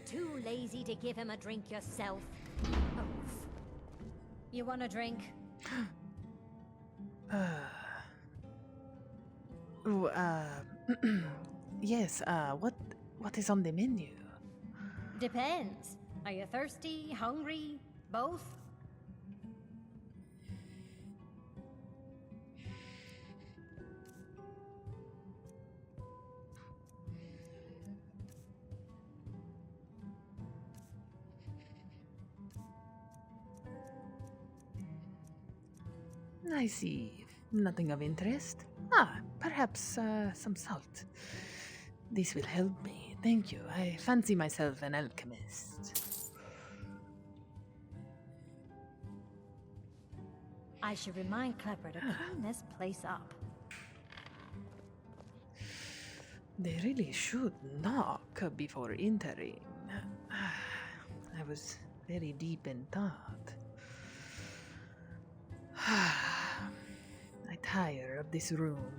too lazy to give him a drink yourself. Oof. You want a drink? Yes, what is on the menu? Depends. Are you thirsty, hungry, both? I see. Nothing of interest. Perhaps some salt. This will help me. Thank you. I fancy myself an alchemist. I should remind Klepper to clean this place up. They really should knock before entering. I was very deep in thought. I tire of this room.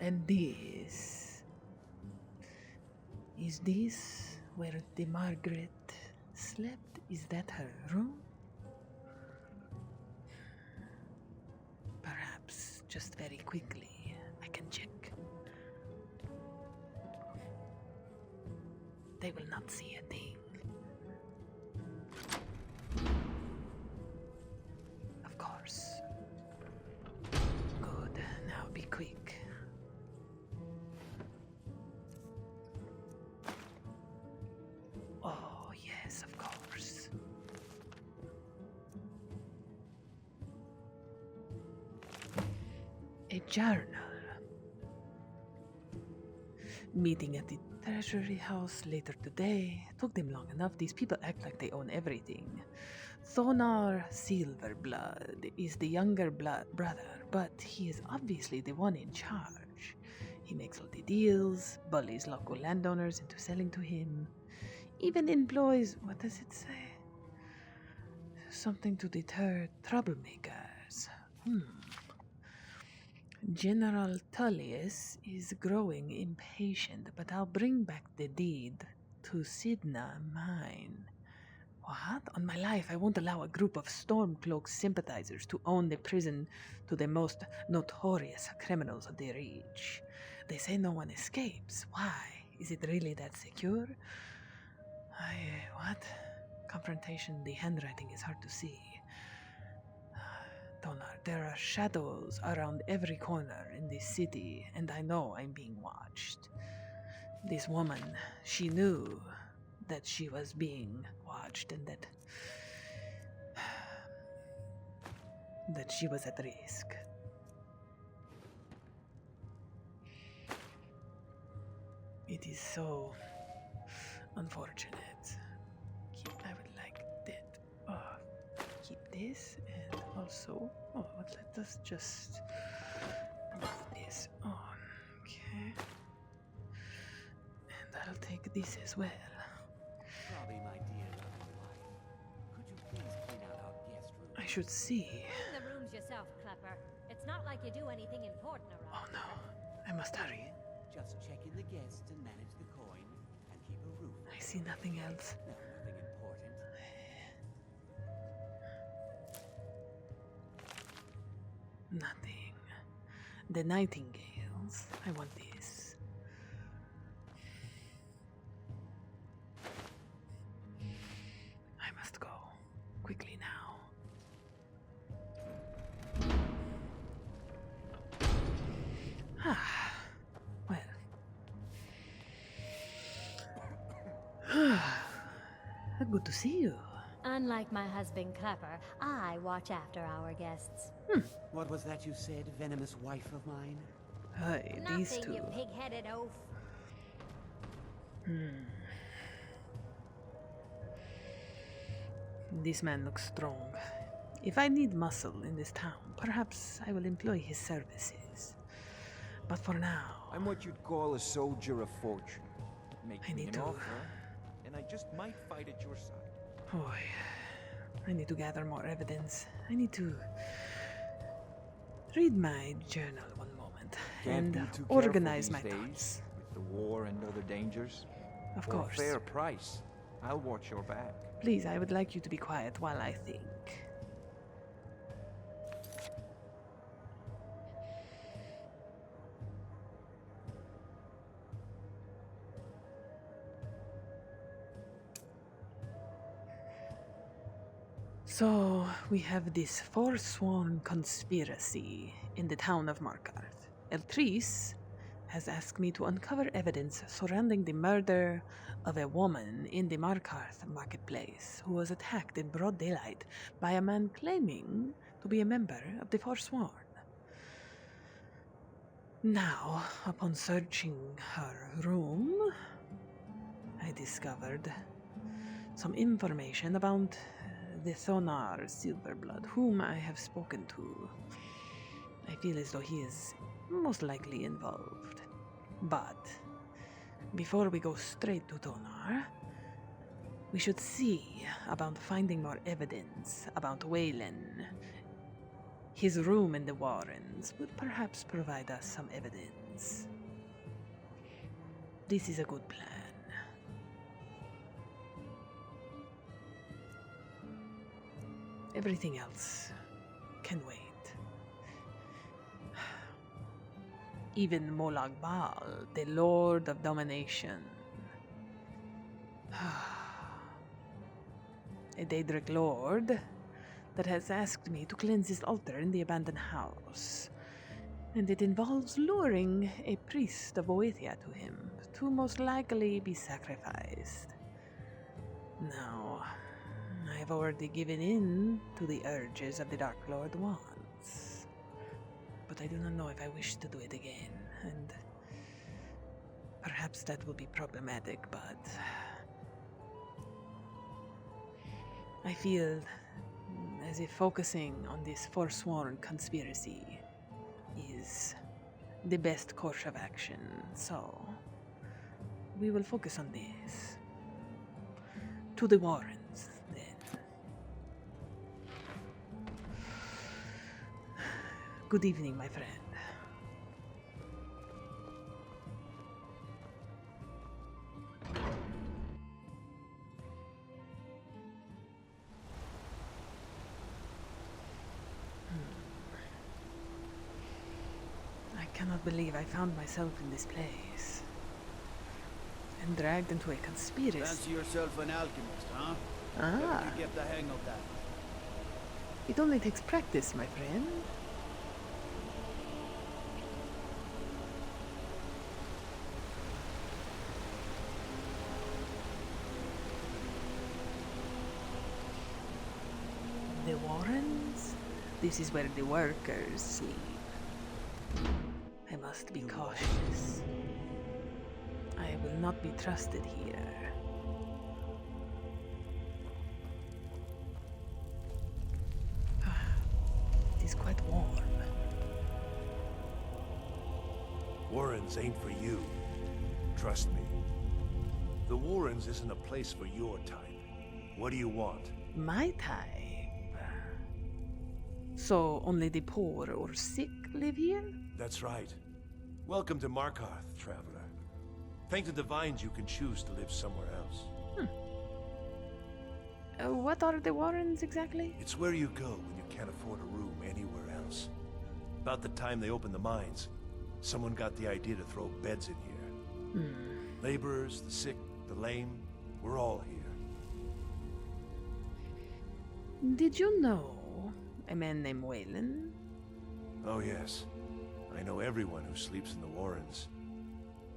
And this. Is this where the Margaret slept? Is that her room? Perhaps just very quickly I can check. They will not see a thing. Of course. Good, now be quick. Oh, yes, of course. A journal. Meeting at the Treasury House later today. Took them long enough. These people act like they own everything. Thonar Silverblood is the younger brother, but he is obviously the one in charge. He makes all the deals, bullies local landowners into selling to him, even employs, what does it say? Something to deter troublemakers. General Tullius is growing impatient, but I'll bring back the deed to Sidna mine. What? On my life, I won't allow a group of Stormcloak sympathizers to own the prison to the most notorious criminals of the Reach. They say no one escapes. Why? Is it really that secure? What? Confrontation, the handwriting is hard to see. Donar, there are shadows around every corner in this city, and I know I'm being watched. This woman, she knew that she was being watched and that she was at risk. It is so unfortunate. I would like that. Keep this, and also, let us just move this on. Okay. And I'll take this as well. Robbie, my dear lovely wife, could you please clean out our guest room? I should see. Clean the rooms yourself, Klepper. It's not like you do anything important around. Oh no, I must hurry. Just check in the guests and manage the coin, and keep a roof. I see nothing else. No, nothing important. Nothing. The nightingales. I want this. I must go. Quickly now. Well. Good to see you. Unlike my husband Klepper, I watch after our guests. What was that you said, venomous wife of mine? Hey, these Nothing, two. you pig-headed oaf. This man looks strong. If I need muscle in this town, perhaps I will employ his services. But for now, I'm what you'd call a soldier of fortune. Make I me need an to- offer, and I just might fight at your side. boy, I need to gather more evidence. I need to read my journal one moment. Can't be and too careful organize these my days, thoughts. with the war and other dangers. Of For a course. fair price, I'll watch your back. Please, I would like you to be quiet while I think. So, we have this forsworn conspiracy in the town of Markarth. Eltrice has asked me to uncover evidence surrounding the murder of a woman in the Markarth marketplace who was attacked in broad daylight by a man claiming to be a member of the Forsworn. Now, upon searching her room, I discovered some information about the Thonar Silverblood, whom I have spoken to. I feel as though he is most likely involved. But before we go straight to Thonar, we should see about finding more evidence about Waylon. His room in the Warrens would perhaps provide us some evidence. This is a good plan. Everything else can wait. Even Molag Bal, the Lord of Domination. A Daedric Lord that has asked me to cleanse his altar in the abandoned house. And it involves luring a priest of Boethia to him, to most likely be sacrificed. Now, I've already given in to the urges of the Dark Lord once, but I do not know if I wish to do it again, and perhaps that will be problematic, but I feel as if focusing on this forsworn conspiracy is the best course of action, so we will focus on this. To the Warrens, then. Good evening, my friend. I cannot believe I found myself in this place. And dragged into a conspiracy. Fancy yourself an alchemist, huh? Ah, Better get the hang of that. it only takes practice, my friend. The Warrens? This is where the workers sleep. I must be cautious. I will not be trusted here. It is quite warm. Warrens ain't for you. Trust me. The Warrens isn't a place for your type. What do you want? My type. So only the poor or sick live here? That's right. Welcome to Markarth, traveler. Thank the Divines you can choose to live somewhere else. What are the Warrens exactly? It's where you go when you can't afford a room anywhere else. About the time they opened the mines, someone got the idea to throw beds in here. Laborers, the sick, the lame, we're all here. Did you know a man named Waylon? Oh yes. I know everyone who sleeps in the Warrens.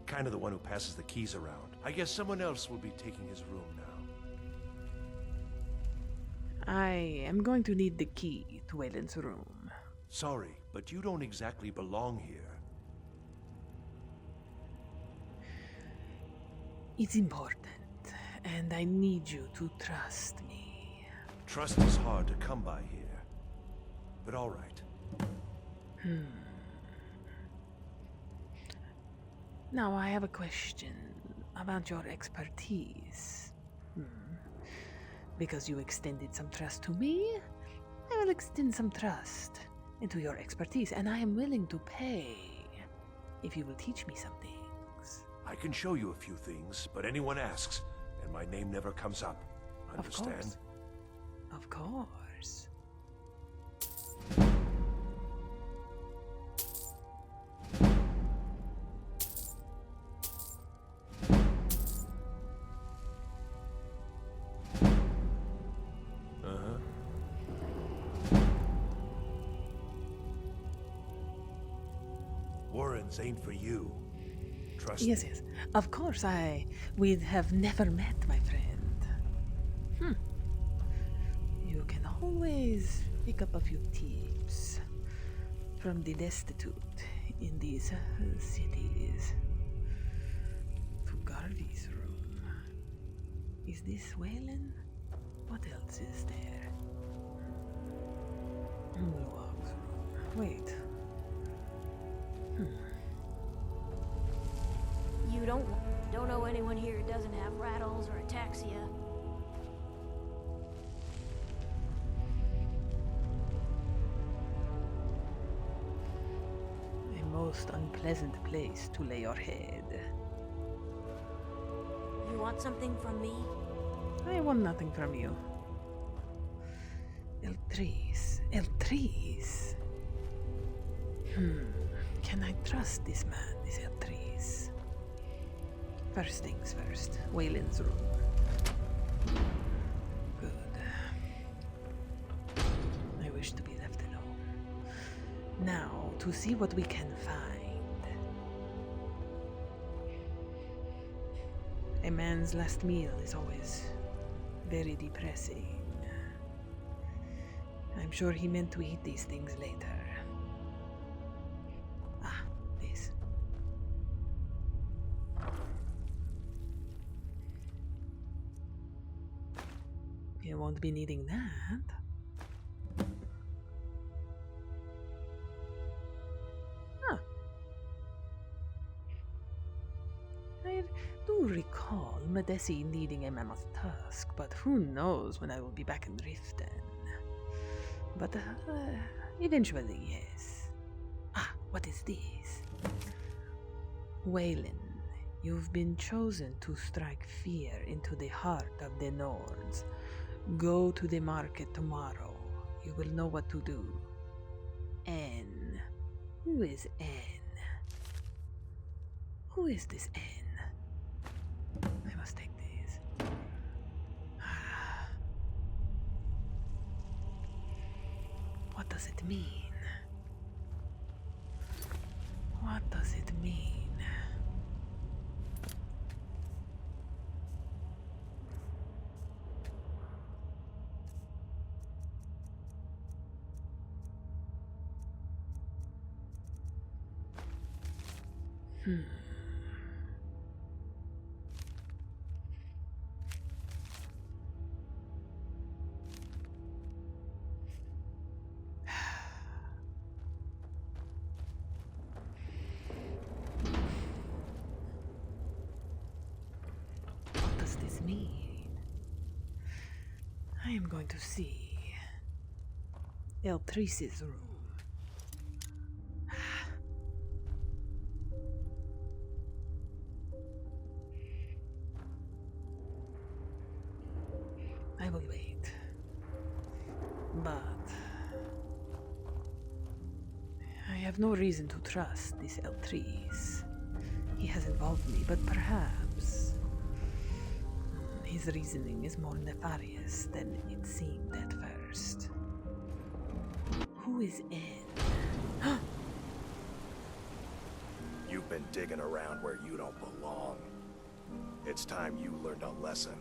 Kind of the one who passes the keys around. I guess someone else will be taking his room now. I am going to need the key to Waylon's room. Sorry, but you don't exactly belong here. It's important, and I need you to trust me. Trust is hard to come by here. But all right. Now I have a question about your expertise. Because you extended some trust to me, I will extend some trust into your expertise, and I am willing to pay if you will teach me some things. I can show you a few things, but anyone asks, and my name never comes up. Understand? Of course. Warrens ain't for you. Trust Yes, me. yes. Of course, we'd have never met, my friend. You can always pick up a few tips from the destitute in these cities. To Gardy's room. Is this Wayland? What else is there? Luag's room. Wait. You don't know anyone here who doesn't have rattles or ataxia. A most unpleasant place to lay your head. You want something from me? I want nothing from you. Eltris. Can I trust this man, this Eltris? First things first, Wayland's room. Good. I wish to be left alone. Now, to see what we can find. A man's last meal is always very depressing. I'm sure he meant to eat these things later. Ah, this. You won't be needing that. Huh. I do recall Madesi needing a mammoth tusk, but who knows when I will be back in Riften. But eventually, yes. Ah, what is this? Wayland, you've been chosen to strike fear into the heart of the Nords. Go to the market tomorrow. You will know what to do. Anne. Who is Anne? Who is this Anne? I must take these. What does it mean? What does it mean? What does this mean? I am going to see Eltris's room. I will wait. But I have no reason to trust this Eltris. He has involved me, but perhaps his reasoning is more nefarious than it seemed at first. Who is Anne? You've been digging around where you don't belong. It's time you learned a lesson.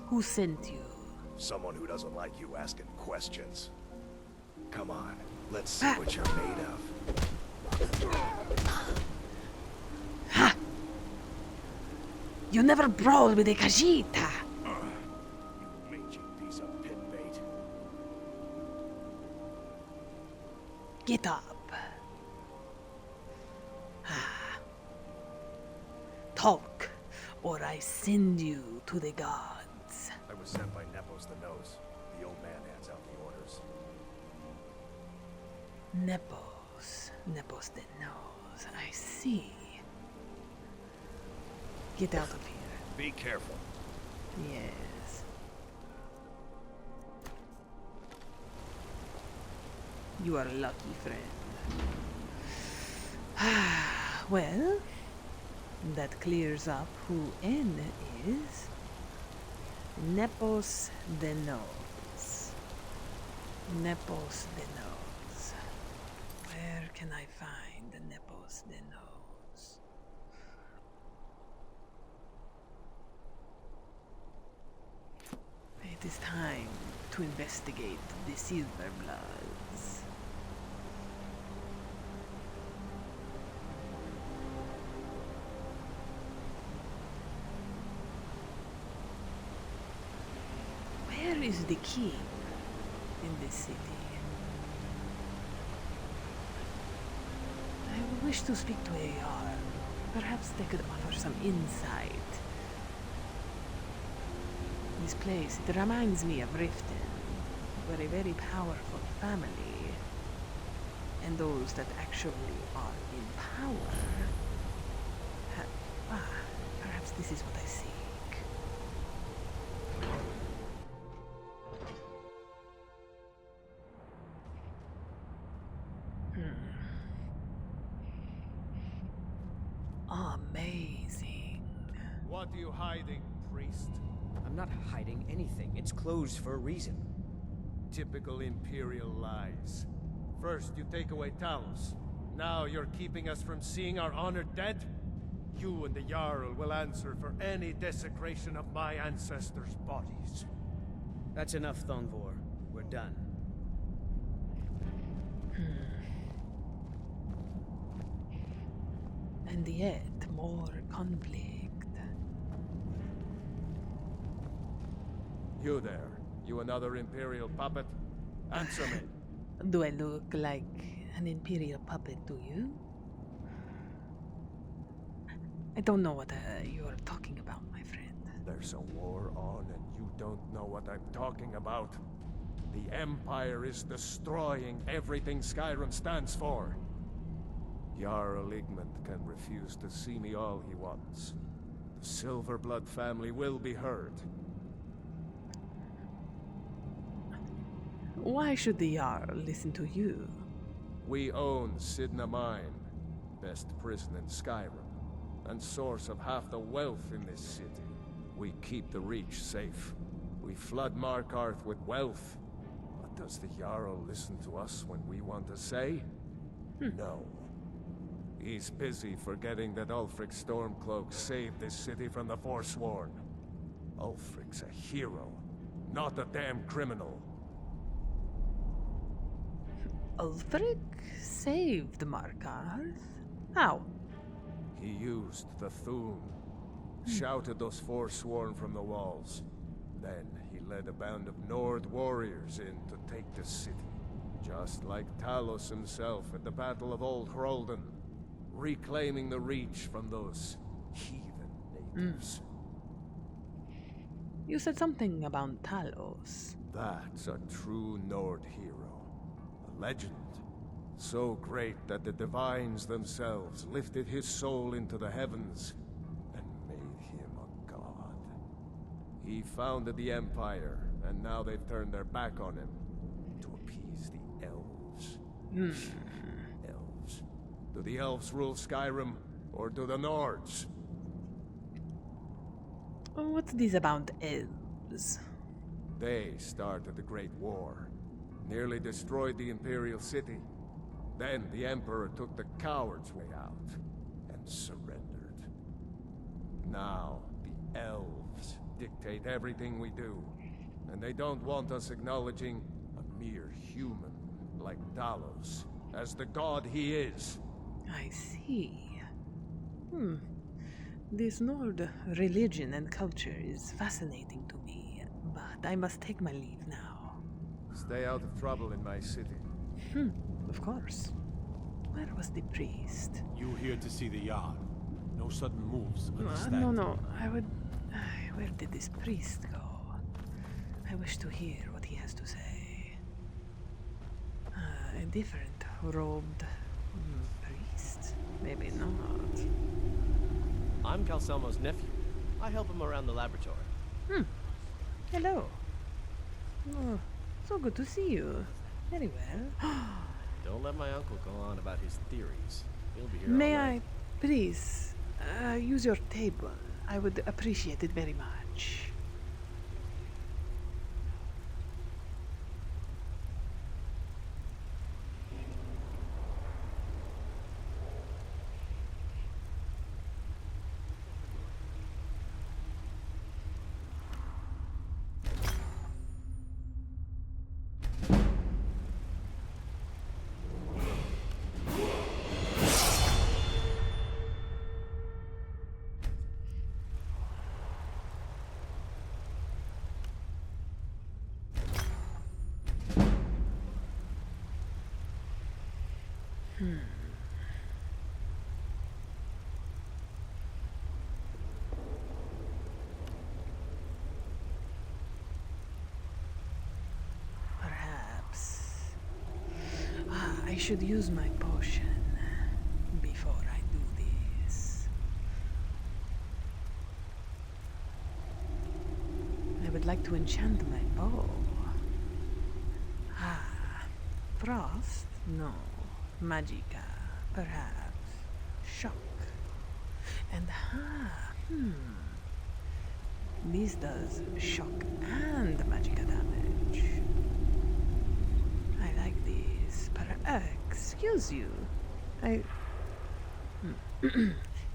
Who sent you? Someone who doesn't like you asking questions. Come on, let's see what you're made of. Ha! You never brawl with a Khajiit. You mangy piece of pit bait. Get up. Talk, or I send you to the gods. I was sent by Nepos the Nose. The old man hands out the orders. Nepos. Nepos de Nos. I see. Get out of here. Be careful. Yes. You are lucky, friend. Well, that clears up who N is. Nepos de Nos. Nepos de Nos. Where can I find the Nepos de Nos? It is time to investigate the Silver Bloods. Where is the king in this city? I wish to speak to AR. Perhaps they could offer some insight. This place, it reminds me of Riften. We're a very powerful family. And those that actually are in power. Perhaps this is what I seek. Amazing. What are you hiding, priest? I'm not hiding anything. It's closed for a reason. Typical Imperial lies. First, you take away Talos. Now you're keeping us from seeing our honored dead? You and the Jarl will answer for any desecration of my ancestors' bodies. That's enough, Thonvor. We're done. And yet, more conflict. You there. You another Imperial puppet? Answer me. Do I look like an Imperial puppet to you? I don't know what you are talking about, my friend. There's a war on and you don't know what I'm talking about. The Empire is destroying everything Skyrim stands for. Jarl Igmund can refuse to see me all he wants. The Silverblood family will be heard. Why should the Jarl listen to you? We own Sidna Mine, best prison in Skyrim, and source of half the wealth in this city. We keep the Reach safe. We flood Markarth with wealth. But does the Jarl listen to us when we want to say? No. He's busy forgetting that Ulfric Stormcloak saved this city from the Forsworn. Ulfric's a hero, not a damn criminal. Ulfric saved Markarth? How? He used the Thun, shouted those Forsworn from the walls. Then he led a band of Nord warriors in to take the city. Just like Talos himself at the Battle of Old Hroldan, reclaiming the Reach from those heathen natives. You said something about Talos. That's a true Nord hero. A legend. So great that the Divines themselves lifted his soul into the heavens and made him a god. He founded the Empire, and now they've turned their back on him to appease the Elves. Elves. Do the Elves rule Skyrim, or do the Nords? What's this about elves? They started the Great War, nearly destroyed the Imperial City. Then the Emperor took the coward's way out and surrendered. Now the Elves dictate everything we do, and they don't want us acknowledging a mere human like Talos as the god he is. I see. This Nord religion and culture is fascinating to me, but I must take my leave now. Stay out of trouble in my city. Of course. Where was the priest? You here to see the Jarl. No sudden moves, understand? No. Where did this priest go? I wish to hear what he has to say. A different robed priest? Maybe not. I'm Calcelmo's nephew. I help him around the laboratory. Hello. Oh, so good to see you. Very well. Don't let my uncle go on about his theories. He'll be here May all I night. please use your table? I would appreciate it very much. Perhaps I should use my potion before I do this. I would like to enchant my bow. Frost? No. Magica, perhaps. Shock. And this does shock and magica damage. I like this. Excuse you.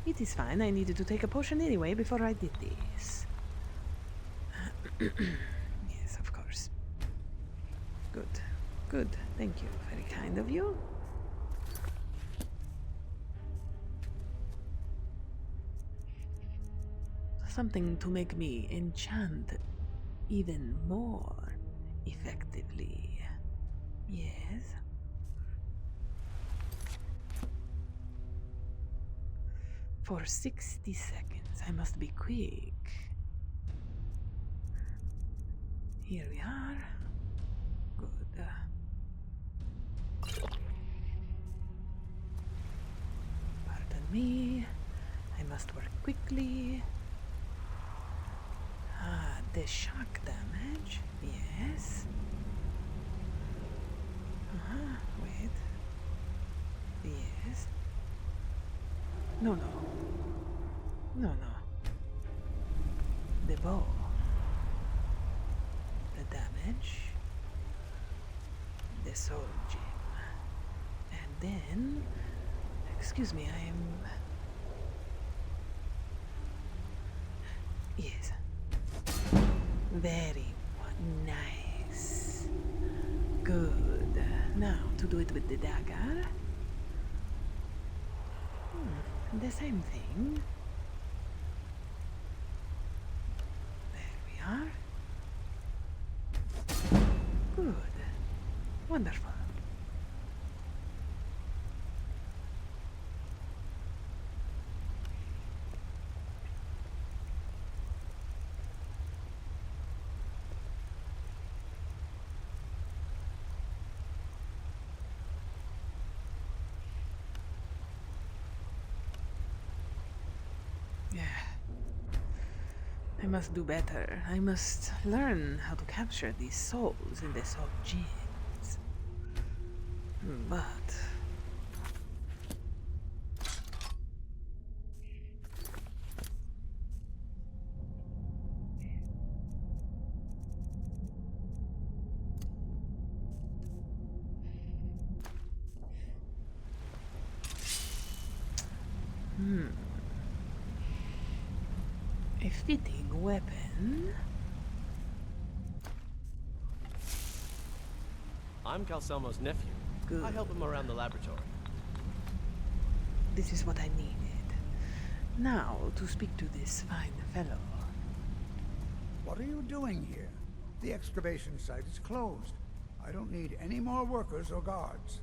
It is fine. I needed to take a potion anyway before I did this. Yes, of course. Good. Good. Thank you. Very kind of you. Something to make me enchant even more effectively. Yes. For 60 seconds. I must be quick. Here we are. Good. Pardon me. I must work quickly. The shock damage. Yes. Wait. Yes. No. The bow. The damage. The soul gem. And then... Excuse me, I am... Yes. Very nice. Good. Now, to do it with the dagger. The same thing. There we are. Good. Wonderful. I must do better. I must learn how to capture these souls in the soul gems. But... a fitting weapon. I'm Calcelmo's nephew. Good. I help him around the laboratory. This is what I needed. Now, to speak to this fine fellow. What are you doing here? The excavation site is closed. I don't need any more workers or guards.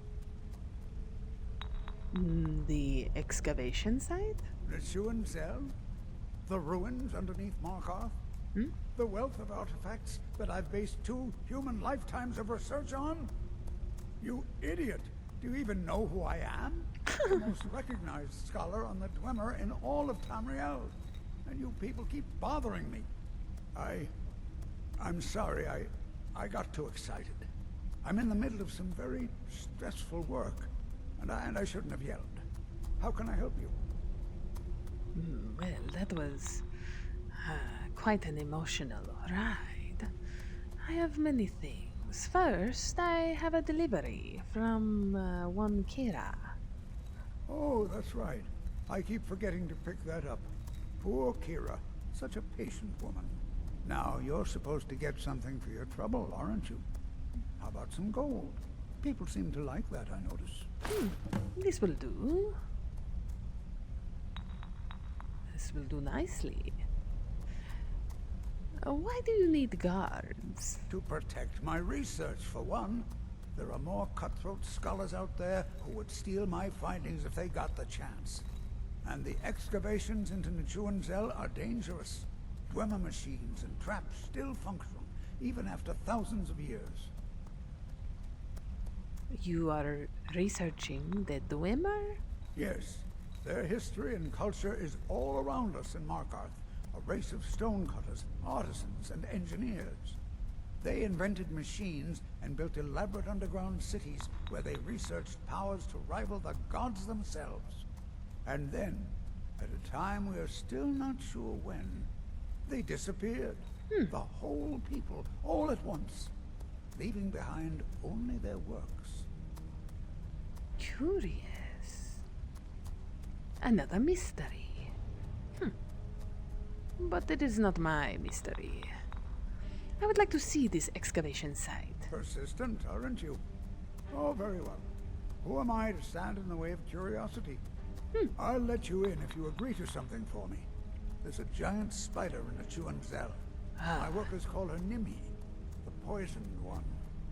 The excavation site? The Shuan Cell? The ruins underneath Markarth? The wealth of artifacts that I've based 2 human lifetimes of research on? You idiot! Do you even know who I am? The most recognized scholar on the Dwemer in all of Tamriel. And you people keep bothering me. I'm sorry, I got too excited. I'm in the middle of some very stressful work, and I shouldn't have yelled. How can I help you? Well, that was quite an emotional ride. I have many things. First, I have a delivery from one Kira. Oh, that's right. I keep forgetting to pick that up. Poor Kira. Such a patient woman. Now, you're supposed to get something for your trouble, aren't you? How about some gold? People seem to like that, I notice. This will do. This will do nicely. Why do you need guards? To protect my research, for one. There are more cutthroat scholars out there who would steal my findings if they got the chance. And the excavations into Nichuanzel are dangerous. Dwemer machines and traps still function, even after thousands of years. You are researching the Dwemer? Yes. Their history and culture is all around us in Markarth. A race of stonecutters, artisans, and engineers. They invented machines and built elaborate underground cities where they researched powers to rival the gods themselves. And then, at a time we are still not sure when, they disappeared. The whole people, all at once, leaving behind only their works. Curious. Another mystery. But it is not my mystery. I would like to see this excavation site. Persistent, aren't you? Oh, very well. Who am I to stand in the way of curiosity? I'll let you in if you agree to something for me. There's a giant spider in Nichuanzel. My workers call her Nimi, the poisoned one.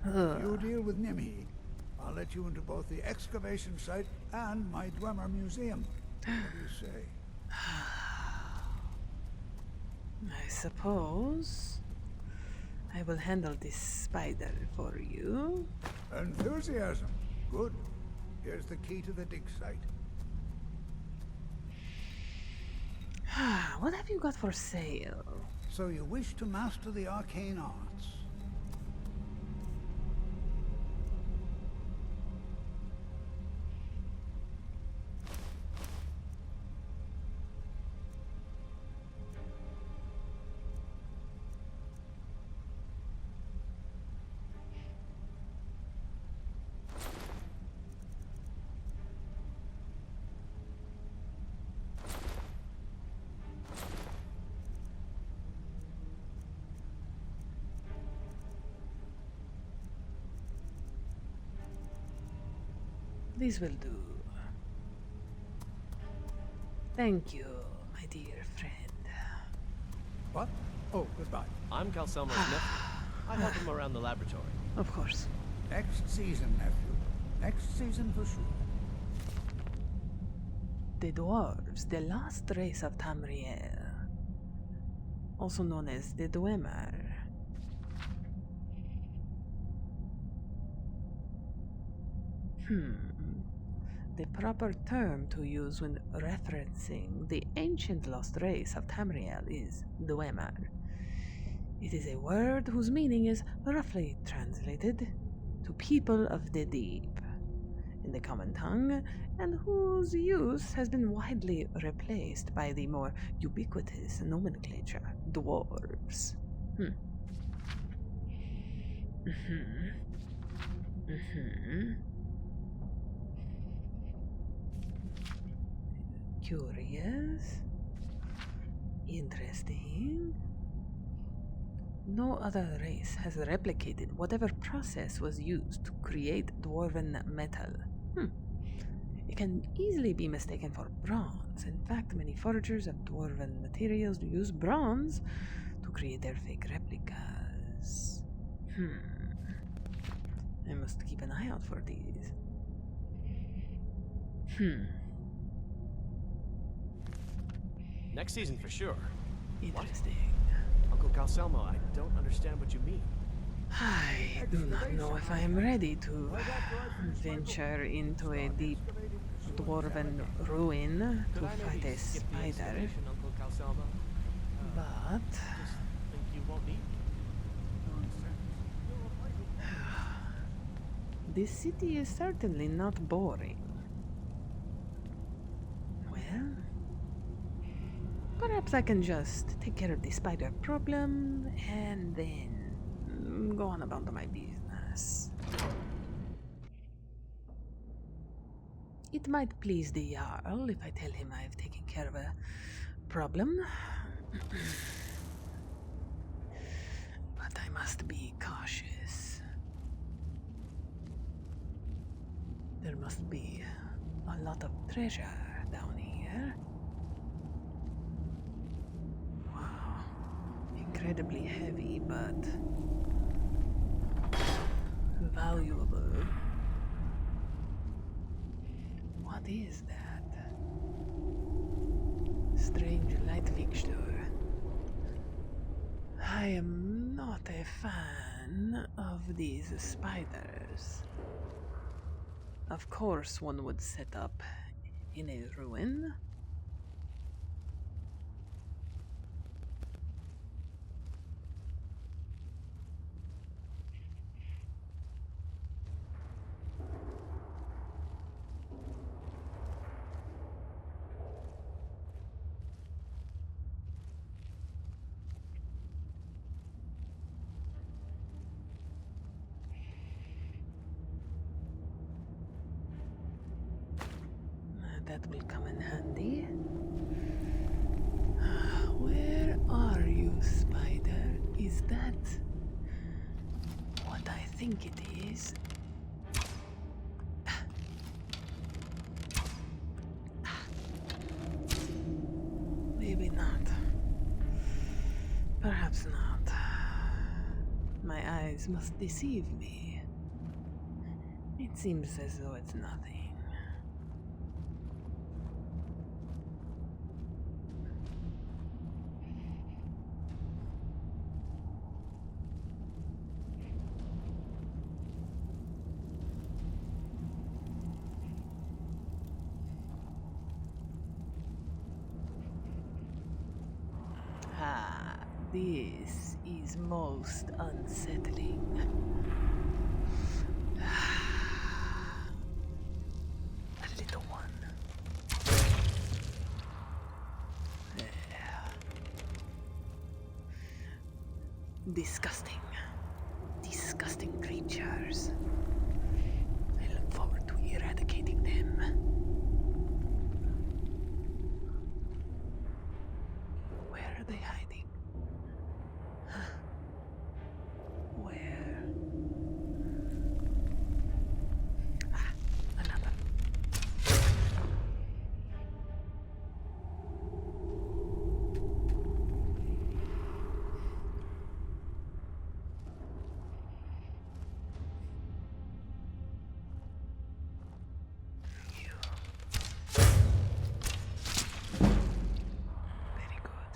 If you deal with Nimi, I'll let you into both the excavation site and my Dwemer museum. What do you say? I suppose I will handle this spider for you. Enthusiasm. Good. Here's the key to the dig site. What have you got for sale? So you wish to master the arcane arts? This will do. Thank you, my dear friend. What? Oh, goodbye. I'm Calcelmo's nephew. I help him around the laboratory. Of course. Next season, nephew. Next season for sure. The dwarves, the last race of Tamriel, also known as the Dwemer. The proper term to use when referencing the ancient lost race of Tamriel is Dwemer. It is a word whose meaning is roughly translated to people of the deep in the common tongue, and whose use has been widely replaced by the more ubiquitous nomenclature, dwarves. Curious. Interesting. No other race has replicated whatever process was used to create dwarven metal. It can easily be mistaken for bronze. In fact, many foragers of dwarven materials use bronze to create their fake replicas. I must keep an eye out for these. Next season for sure. Interesting. Uncle Calcelmo, I don't understand what you mean. I do not know if I am ready to venture into a deep dwarven ruin to fight a spider, Uncle Calcelmo. but Just think you won't need this city is certainly not boring. Well, perhaps I can just take care of the spider problem and then go on about my business. It might please the Jarl if I tell him I've taken care of a problem. But I must be cautious. There must be a lot of treasure down here. Wow. Incredibly heavy, but valuable. What is that? Strange light fixture. I am not a fan of these spiders. Of course, one would set up in a ruin. That will come in handy. Where are you, spider? Is that what I think it is? Maybe not. Perhaps not. My eyes must deceive me. It seems as though it's nothing. This is most unsettling. A little one. There. Disgusting. Disgusting creatures. I look forward to eradicating them. Where are they hiding? Where? Another. Very good.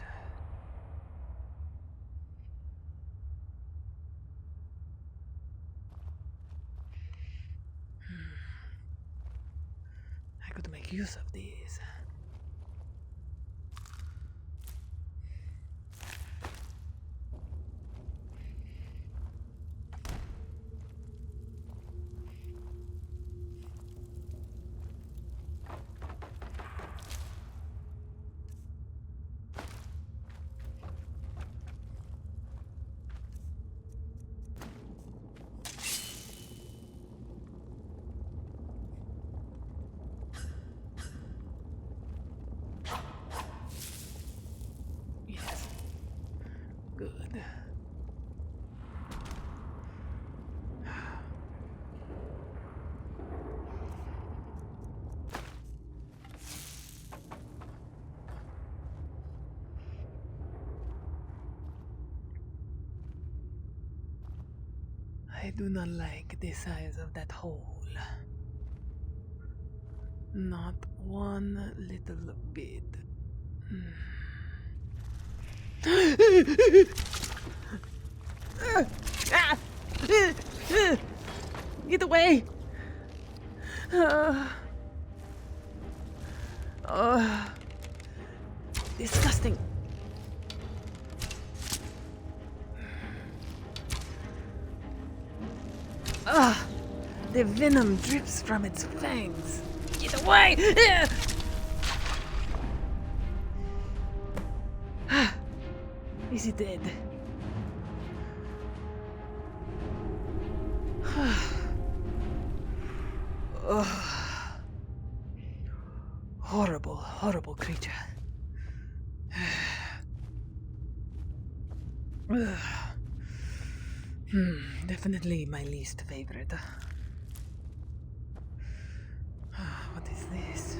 I could make use of these. Yes. Good. I do not like the size of that hole. Not one little bit. Get away! Disgusting. The venom drips from its fangs. Get away! Is he dead? Horrible, horrible creature. Definitely my least favorite. What is this?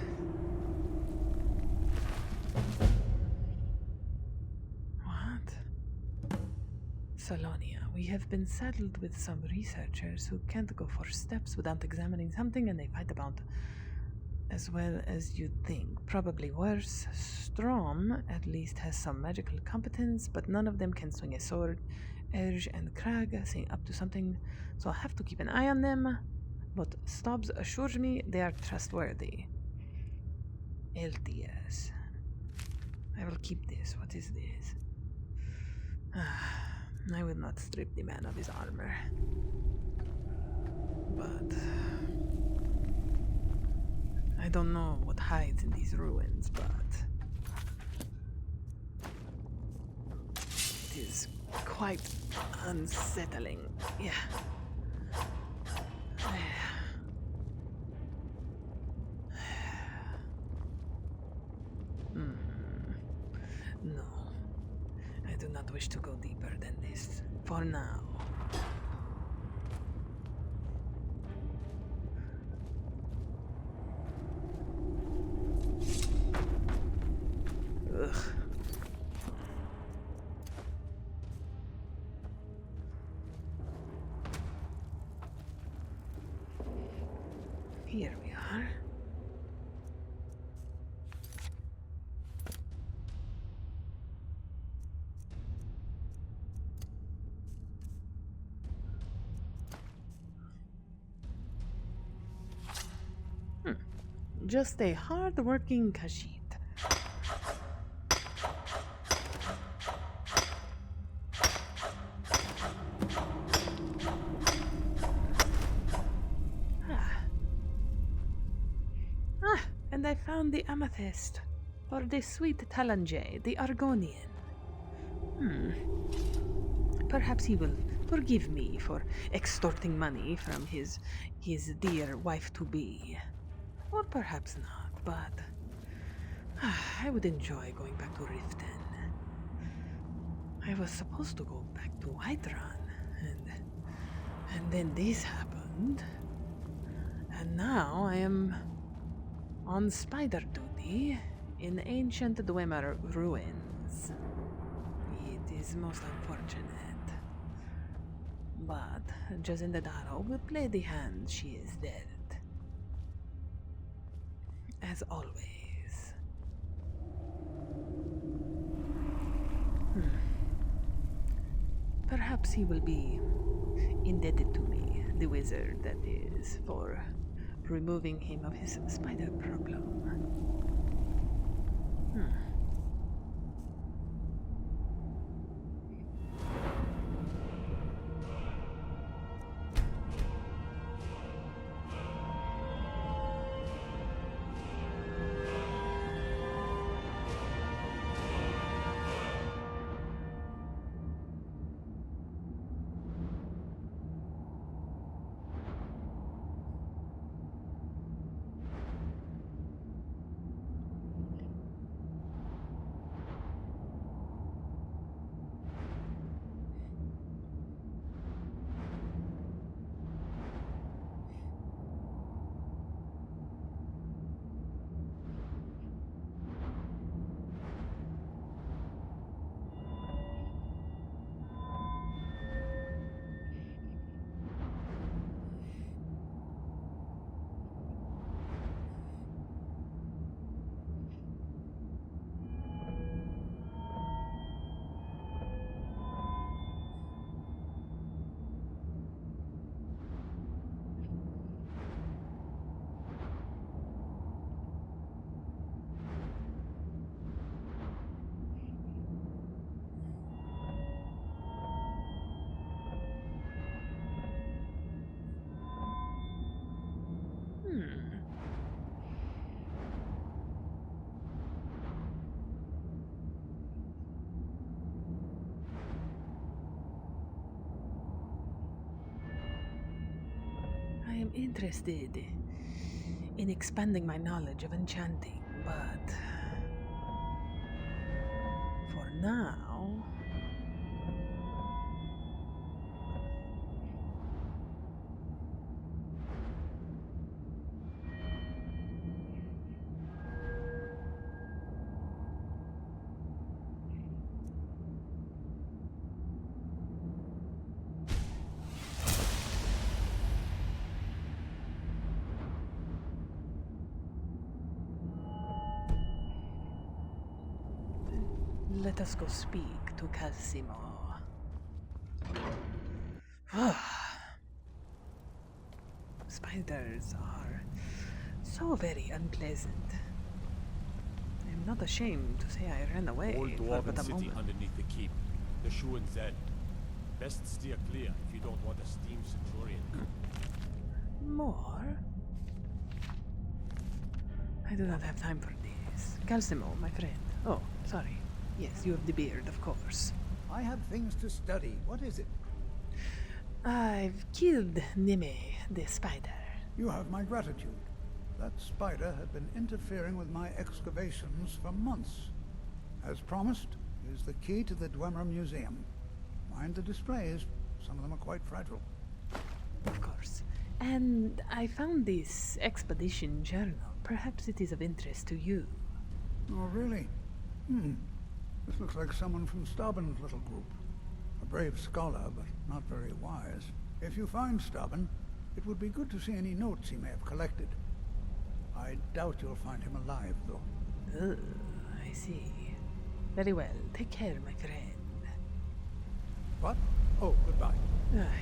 What? Salonia, we have been saddled with some researchers who can't go 4 steps without examining something, and they fight about as well as you'd think. Probably worse. Strom at least has some magical competence, but none of them can swing a sword. Erge and Krag seem up to something, so I'll have to keep an eye on them. But Stubbs assures me they are trustworthy. LTS. I will keep this. What is this? I will not strip the man of his armor. But I don't know what hides in these ruins, but it is quite unsettling. Yeah. No. I do not wish to go deeper than this. For now. Ugh. Here we are. Just a hard-working Khajiit. And I found the amethyst, or the sweet Talanjay, the Argonian. Perhaps he will forgive me for extorting money from his dear wife-to-be. Or perhaps not, but I would enjoy going back to Riften. I was supposed to go back to Whiterun, and then this happened. And now I am on spider duty in ancient Dwemer ruins. It is most unfortunate. But Jacinda Daro will play the hand she is dealt. As always. Perhaps he will be indebted to me, the wizard that is, for removing him of his spider problem. am interested in expanding my knowledge of enchanting, but for now, let us go speak to Calcimo. Spiders are so very unpleasant. I am not ashamed to say I ran away Old for dwarven but a city moment. underneath the keep. The Shu and Zed. Best steer clear if you don't want a steam centurion. More? I do not have time for this. Calcimo, my friend. Oh, sorry. Yes, you have the beard, of course. I have things to study. What is it? I've killed Nime, the spider. You have my gratitude. That spider had been interfering with my excavations for months. As promised, here's the key to the Dwemer Museum. Mind the displays. Some of them are quite fragile. Of course. And I found this expedition journal. Perhaps it is of interest to you. Oh, really? This looks like someone from Stauben's little group. A brave scholar, but not very wise. If you find Stauben, it would be good to see any notes he may have collected. I doubt you'll find him alive, though. I see. Very well. Take care, my friend. What? Oh, goodbye.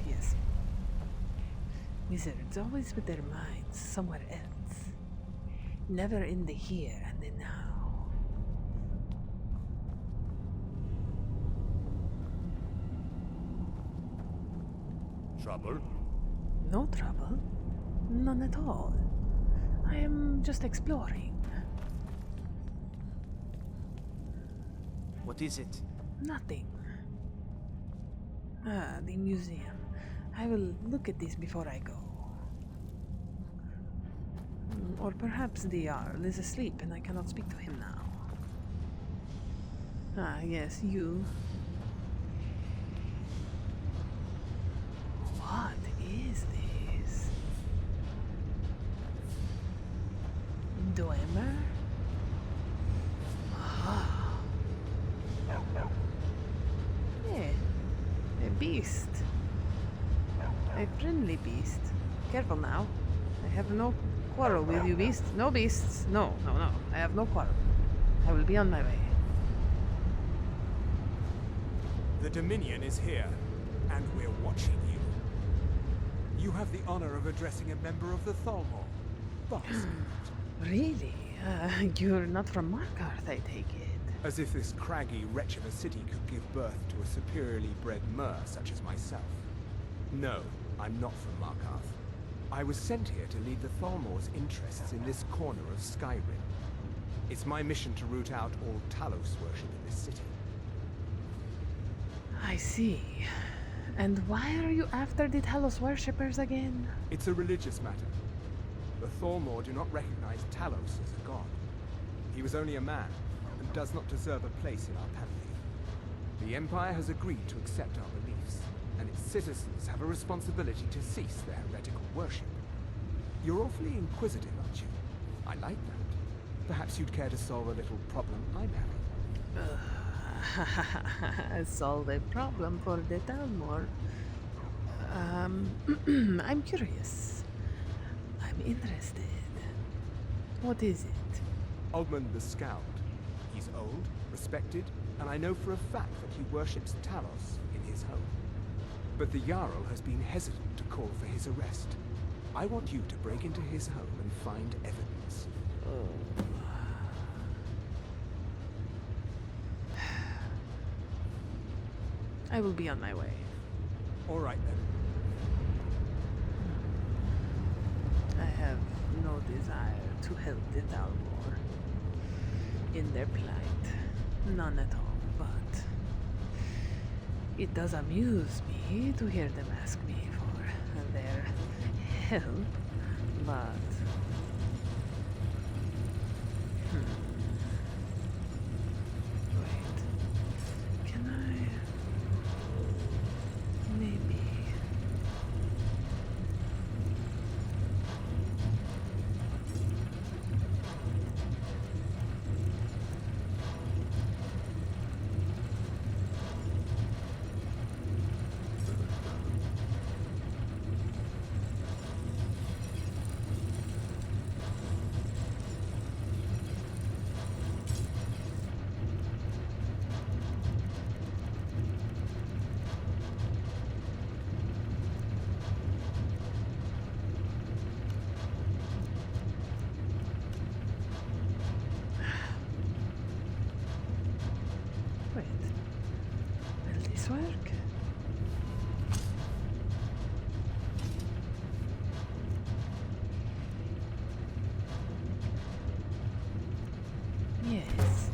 Yes. Wizards always with their minds somewhere else. Never in the here and the now. Trouble? No trouble. None at all. I am just exploring. What is it? Nothing. The museum. I will look at this before I go. Or perhaps the Jarl is asleep and I cannot speak to him now. Yes, you. What is this? Dwemer? Yeah, a beast. A friendly beast. Careful now. I have no quarrel with you, beast. No beasts. No. I have no quarrel. I will be on my way. The Dominion is here, and we're watching you. You have the honor of addressing a member of the Thalmor. Bastard. Really? You're not from Markarth, I take it. As if this craggy wretch of a city could give birth to a superiorly bred mer such as myself. No, I'm not from Markarth. I was sent here to lead the Thalmor's interests in this corner of Skyrim. It's my mission to root out all Talos worship in this city. I see. And why are you after the Talos worshippers again? It's a religious matter. The Thalmor do not recognize Talos as a god. He was only a man, and does not deserve a place in our pantheon. The Empire has agreed to accept our beliefs, and its citizens have a responsibility to cease their heretical worship. You're awfully inquisitive, aren't you? I like that. Perhaps you'd care to solve a little problem I'm having. Solve a problem for the Thalmor. I'm curious. I'm interested. What is it? Ogmund the Scowled. He's old, respected, and I know for a fact that he worships Talos in his home. But the Jarl has been hesitant to call for his arrest. I want you to break into his home and find evidence. I will be on my way. All right, then. I have no desire to help the Thalmor in their plight. None at all, but it does amuse me to hear them ask me for their help, but... Wait. Can I... Maybe... Wait. Will this work? Yes.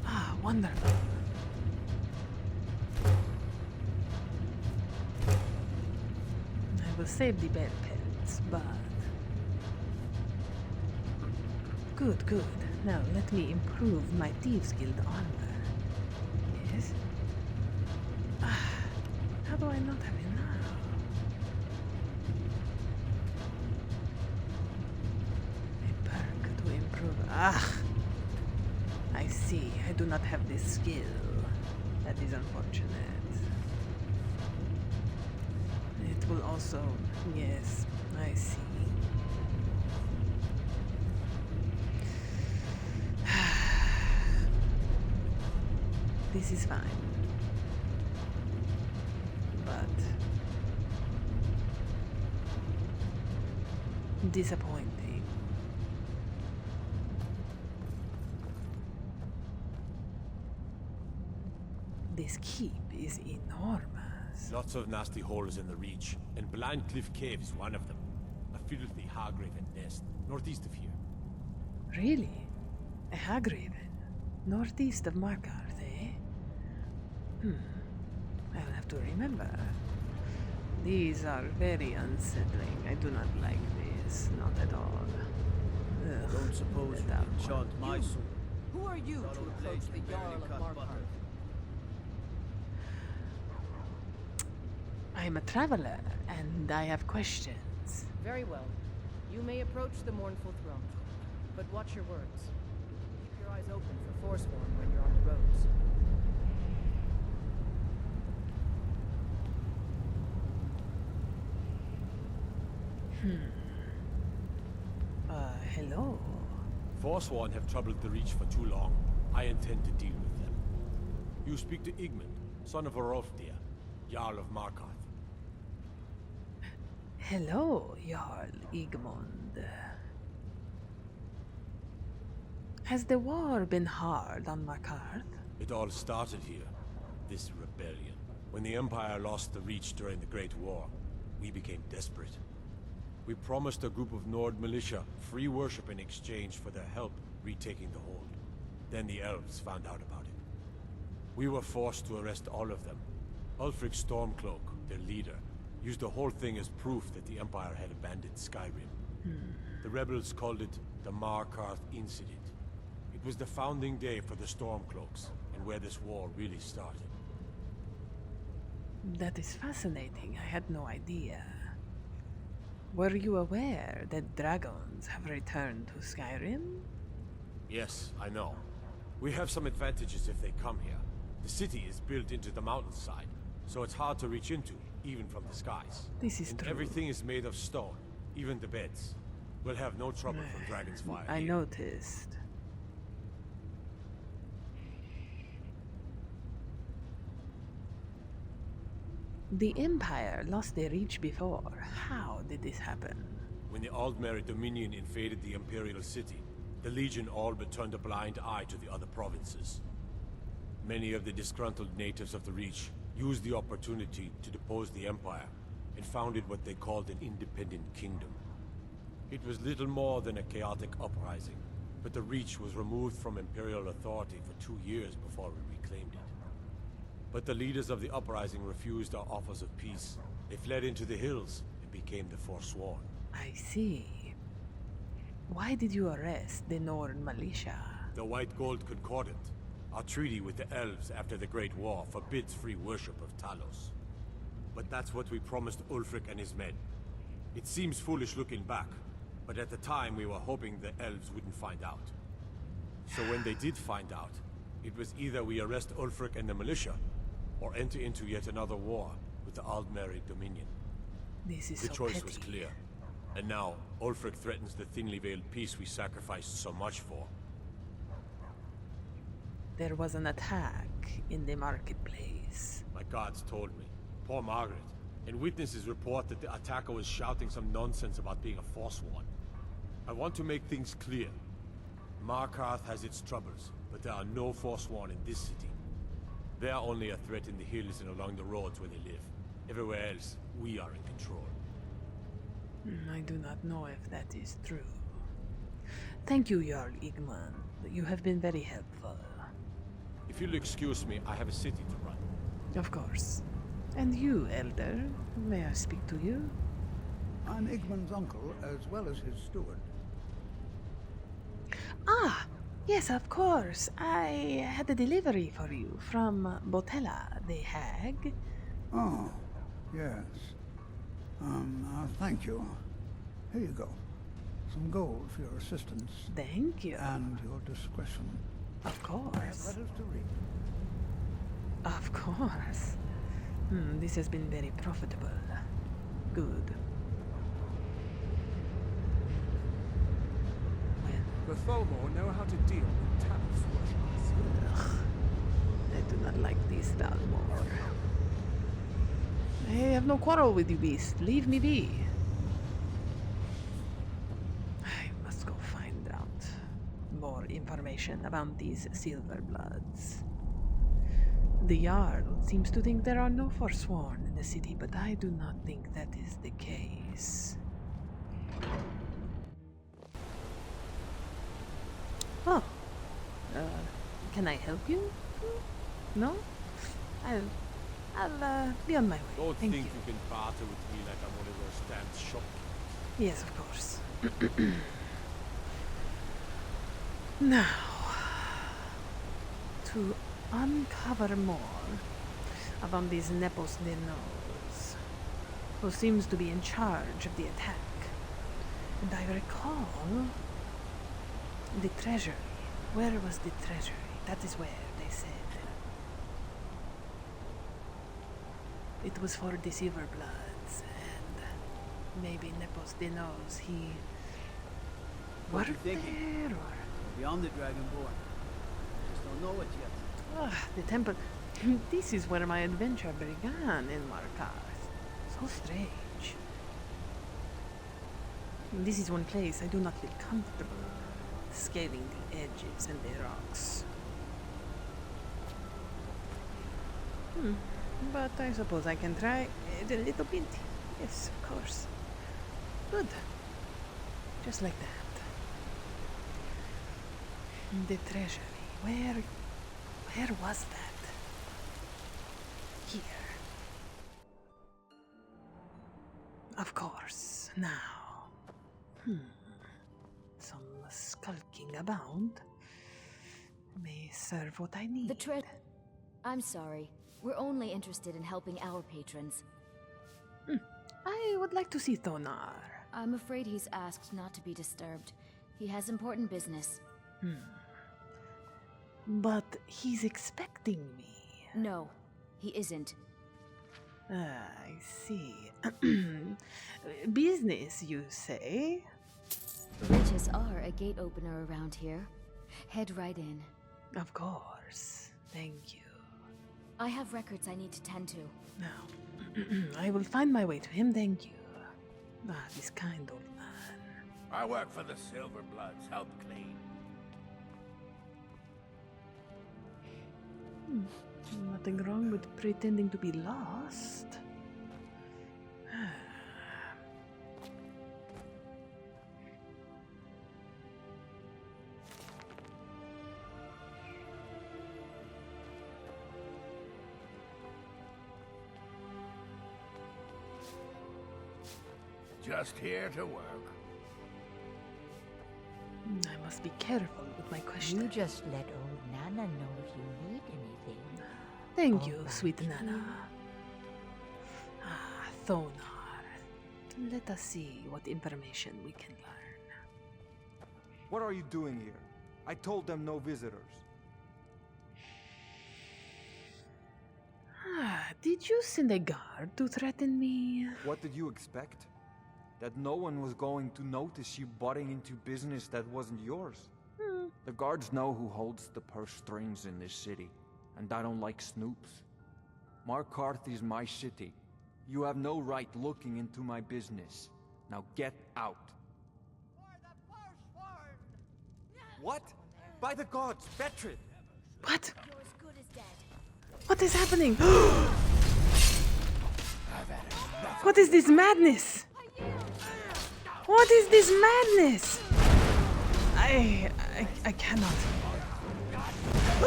Ah, wonderful. I will save the bear pelts, but... Good, good. Now let me improve my Thieves Guild armor. Yes? Ah, how do I not have it now? A perk to improve... Ah! I see. I do not have this skill. That is unfortunate. It will also... Yes, I see. This is fine. But... disappointing. This keep is enormous. Lots of nasty holes in the Reach, and Blind Cliff Cave is one of them. A filthy Hargraven nest, northeast of here. Really? A Hargraven? Northeast of Markarth, eh? I'll have to remember. These are very unsettling. I do not like this. Not at all. Ugh, Don't suppose you that can chant my soul. Who are you to approach the Jarl of Markarth? I am a traveler, and I have questions. Very well. You may approach the mournful throne, but watch your words. Keep your eyes open for Forsworn when you're on the roads. Hello? Forsworn have troubled the Reach for too long. I intend to deal with them. You speak to Igmund, son of Orolfdir, Jarl of Markarth. Hello, Jarl Igmund. Has the war been hard on Markarth? It all started here, this rebellion. When the Empire lost the Reach during the Great War, we became desperate. We promised a group of Nord militia free worship in exchange for their help retaking the hold. Then the elves found out about it. We were forced to arrest all of them. Ulfric Stormcloak, their leader, used the whole thing as proof that the Empire had abandoned Skyrim. The rebels called it the Markarth Incident. It was the founding day for the Stormcloaks, and where this war really started. That is fascinating. I had no idea. Were you aware that dragons have returned to Skyrim? Yes, I know. We have some advantages if they come here. The city is built into the mountainside, so it's hard to reach into, even from the skies. This is And true. everything is made of stone, even the beds. We'll have no trouble from Dragon's Fire I here. noticed. The Empire lost their reach before. How did this happen? When the Aldmeri Dominion invaded the Imperial City, the Legion all but turned a blind eye to the other provinces. Many of the disgruntled natives of the Reach used the opportunity to depose the Empire and founded what they called an independent kingdom. It was little more than a chaotic uprising, but the Reach was removed from Imperial authority for 2 years before we reclaimed it. But the leaders of the uprising refused our offers of peace. They fled into the hills and became the Forsworn. I see. Why did you arrest the Nord militia? The White Gold Concordant, our treaty with the elves after the Great War, forbids free worship of Talos. But that's what we promised Ulfric and his men. It seems foolish looking back, but at the time we were hoping the elves wouldn't find out. So when they did find out, it was either we arrest Ulfric and the militia, or enter into yet another war with the Aldmeri Dominion. This is The so choice petty. was clear. And now, Ulfric threatens the thinly veiled peace we sacrificed so much for. There was an attack in the marketplace. My guards told me. Poor Margaret. And witnesses report that the attacker was shouting some nonsense about being a Forsworn. I want to make things clear. Markarth has its troubles, but there are no Forsworn in this city. They are only a threat in the hills and along the roads where they live. Everywhere else, we are in control. I do not know if that is true. Thank you, Jarl Igman. You have been very helpful. If you'll excuse me, I have a city to run. Of course. And you, Elder, may I speak to you? I'm Igman's uncle, as well as his steward. Ah, yes, of course. I had a delivery for you from Botella, the hag. Oh, yes. Thank you. Here you go. Some gold for your assistance. Thank you. And your discretion. Of I have course. letters to read. Of course. This has been very profitable. Good. The Tholmor know how to deal with Talos worshippers. Ugh. I do not like this Dalmor. I have no quarrel with you, beast. Leave me be. I must go find out more information about these Silverbloods. The Jarl seems to think there are no Forsworn in the city, but I do not think that is the case. Oh. Can I help you? No? I'll be on my way. Don't Thank think you. you can barter with me like I'm one of those damn shopkeepers. Yes, of course. Now, to uncover more about these Nepos de Nos, who seems to be in charge of the attack. And I recall the treasury. Where was the treasury? That is where they said. It was for the Silverbloods, and maybe Nepos de Nos, he What you worked thinking? there, or... Maybe I'm the Dragonborn. Just don't know it yet. The temple. This is where my adventure began in Markarth. So strange. This is one place I do not feel comfortable scaling the edges and the rocks. But I suppose I can try it a little bit. Yes, of course. Good. Just like that. The treasury. Where was that? Here. Of course. Now. Some skulking about may serve what I need. I'm sorry. We're only interested in helping our patrons. I would like to see Thonar. I'm afraid he's asked not to be disturbed. He has important business. But he's expecting me. No, he isn't. I see. Business, you say? Riches are a gate opener around here. Head right in. Of course. Thank you. I have records I need to tend to. Now, I will find my way to him, thank you. This kind old man. I work for the Silverbloods. Help clean. Nothing wrong with pretending to be lost. Just here to work. I must be careful with my You questions. just let old Nana know if you need anything. Thank All you, right, sweet kid. Nana. Ah, Thonar. Let us see what information we can learn. What are you doing here? I told them no visitors. Ah, did you send a guard to threaten me? What did you expect? That no one was going to notice you butting into business that wasn't yours? The guards know who holds the purse strings in this city, and I don't like snoops. Markarth is my city. You have no right looking into my business. Now get out. What? By the gods, Betrid! What? You're as good as dead. What is happening? What is this madness? What is this madness? I cannot.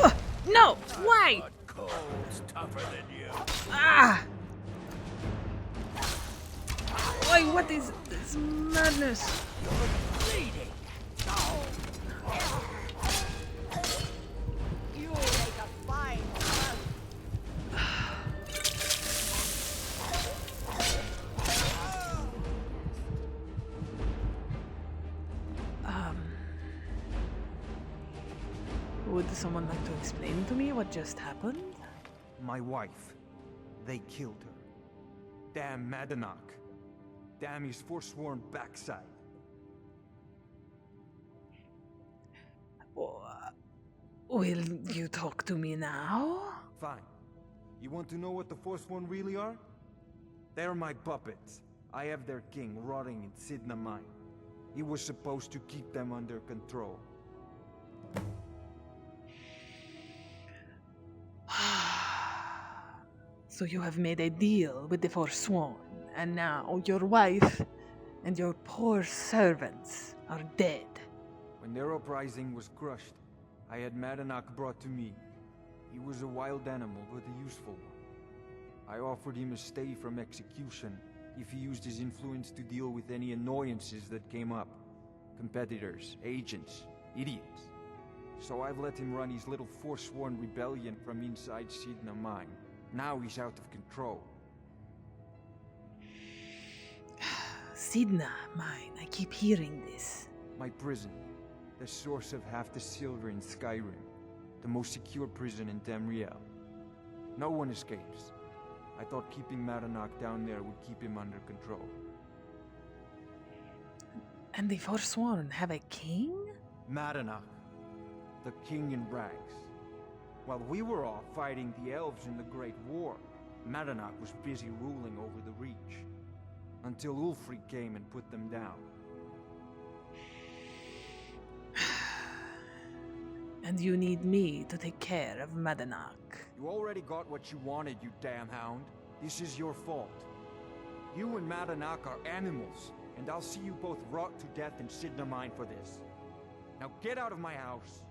Ugh, no! Why? Cold's tougher than you. Ah! Why? What is this madness? Bleeding. You make a fine son. Would someone like to explain to me what just happened? My wife. They killed her. Damn Madanach. Damn his forsworn backside. Will you talk to me now? Fine. You want to know what the Forsworn really are? They're my puppets. I have their king rotting in Sidna Mine. He was supposed to keep them under control. So you have made a deal with the Forsworn, and now your wife and your poor servants are dead. When their uprising was crushed, I had Madanach brought to me. He was a wild animal, but a useful one. I offered him a stay from execution if he used his influence to deal with any annoyances that came up. Competitors, agents, idiots. So I've let him run his little Forsworn rebellion from inside Sidna Mine. Now he's out of control. Sidna Mine, I keep hearing this. My prison. The source of half the silver in Skyrim. The most secure prison in Tamriel. No one escapes. I thought keeping Madanach down there would keep him under control. And the Forsworn have a king? Madanach. The king in rags. While we were off fighting the elves in the Great War, Madanach was busy ruling over the Reach. Until Ulfric came and put them down. And you need me to take care of Madanach. You already got what you wanted, you damn hound. This is your fault. You and Madanach are animals, and I'll see you both rot to death in Sidna Mine for this. Now get out of my house.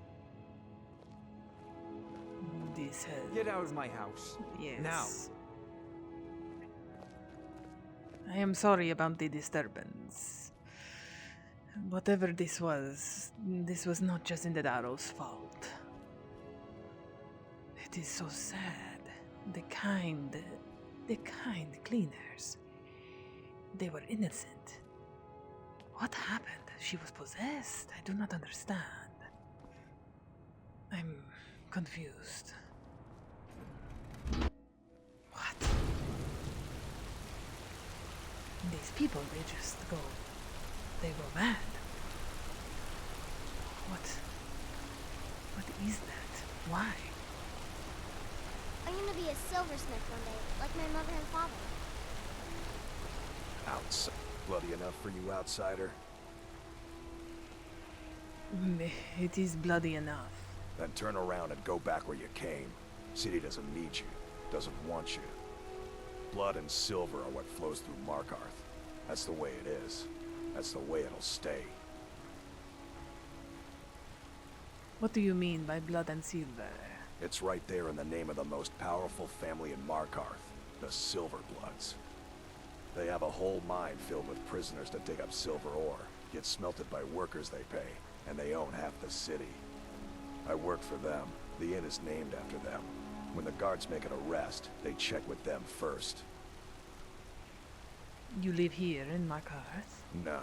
This has... Get out of my house. Yes. Now. I am sorry about the disturbance. Whatever this was not just in the Daro's fault. It is so sad. The kind cleaners. They were innocent. What happened? She was possessed. I do not understand. I'm confused. What? These people, they go mad. What is that? Why? I'm gonna be a silversmith one day, like my mother and father. Bloody enough for you, outsider. It is bloody enough. Then turn around and go back where you came. City doesn't need you, doesn't want you. Blood and silver are what flows through Markarth. That's the way it is. That's the way it'll stay. What do you mean by blood and silver? It's right there in the name of the most powerful family in Markarth, the Silverbloods. They have a whole mine filled with prisoners to dig up silver ore, get smelted by workers they pay, and they own half the city. I work for them. The inn is named after them. When the guards make an arrest, they check with them first. You live here in Markarth? No.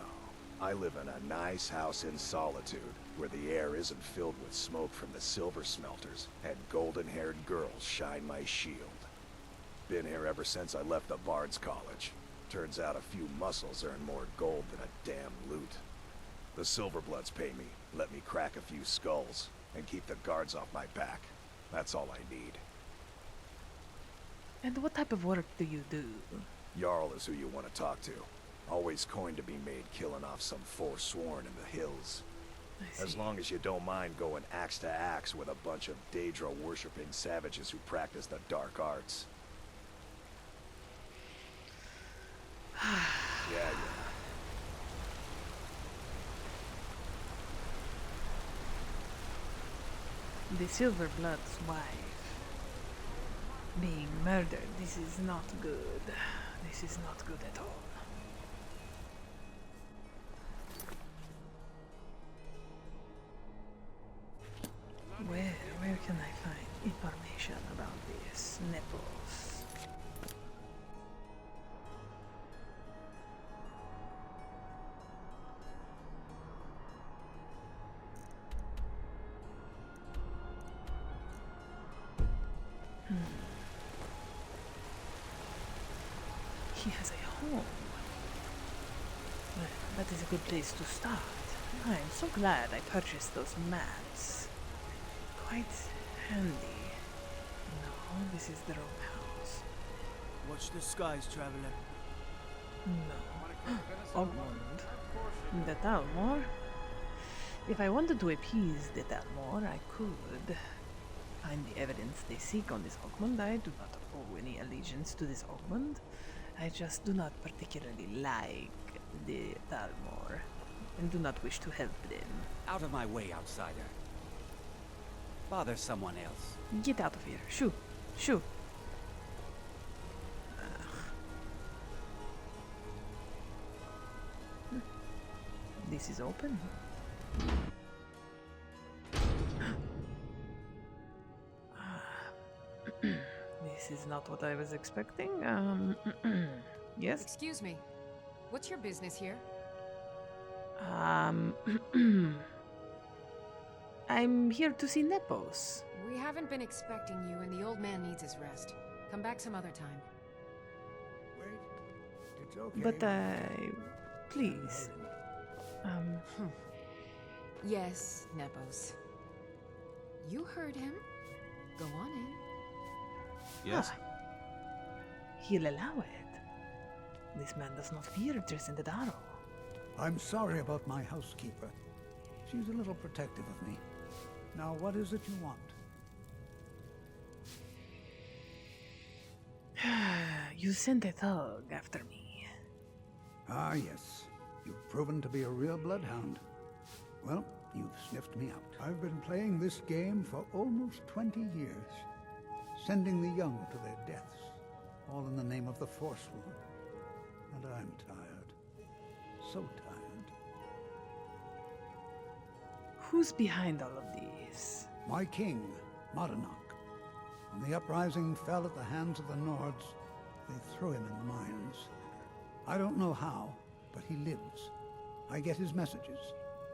I live in a nice house in solitude, where the air isn't filled with smoke from the silver smelters, and golden-haired girls shine my shield. Been here ever since I left the Bard's College. Turns out a few muscles earn more gold than a damn loot. The Silverbloods pay me, let me crack a few skulls, and keep the guards off my back. That's all I need. And what type of work do you do? Jarl is who you want to talk to. Always coin to be made killing off some Forsworn in the hills. As long as you don't mind going axe to axe with a bunch of Daedra-worshipping savages who practice the dark arts. Yeah. The Silverblood's wife being murdered. This is not good. This is not good at all. Where can I find information about this Nepos? He has a home. Well, that is a good place to start. I am so glad I purchased those mats. Quite handy. No, this is the wrong house. Watch the skies, traveler. No. Ogmund. The Dalmor? If I wanted to appease the Dalmor, I could. Find the evidence they seek on this Ogmund. I do not owe any allegiance to this Ogmund. I just do not particularly like the Dalmor, and do not wish to help them. Out of my way, outsider. Bother someone else. Get out of here. Shoo. Shoo. This is open. This is not what I was expecting. Yes? Excuse me. What's your business here? I'm here to see Nepos. We haven't been expecting you, and the old man needs his rest. Come back some other time. Wait. It's okay. But please. Yes, Nepos. You heard him. Go on in. Yes? He'll allow it. This man does not fear dressing the Daro. I'm sorry about my housekeeper. She's a little protective of me. Now, what is it you want? You sent a thug after me. Ah, yes. You've proven to be a real bloodhound. Well, you've sniffed me out. I've been playing this game for almost 20 years. Sending the young to their deaths. All in the name of the Forsworn. And I'm tired. So tired. Who's behind all of these? My king, Madanach. When the uprising fell at the hands of the Nords, they threw him in the mines. I don't know how, but he lives. I get his messages,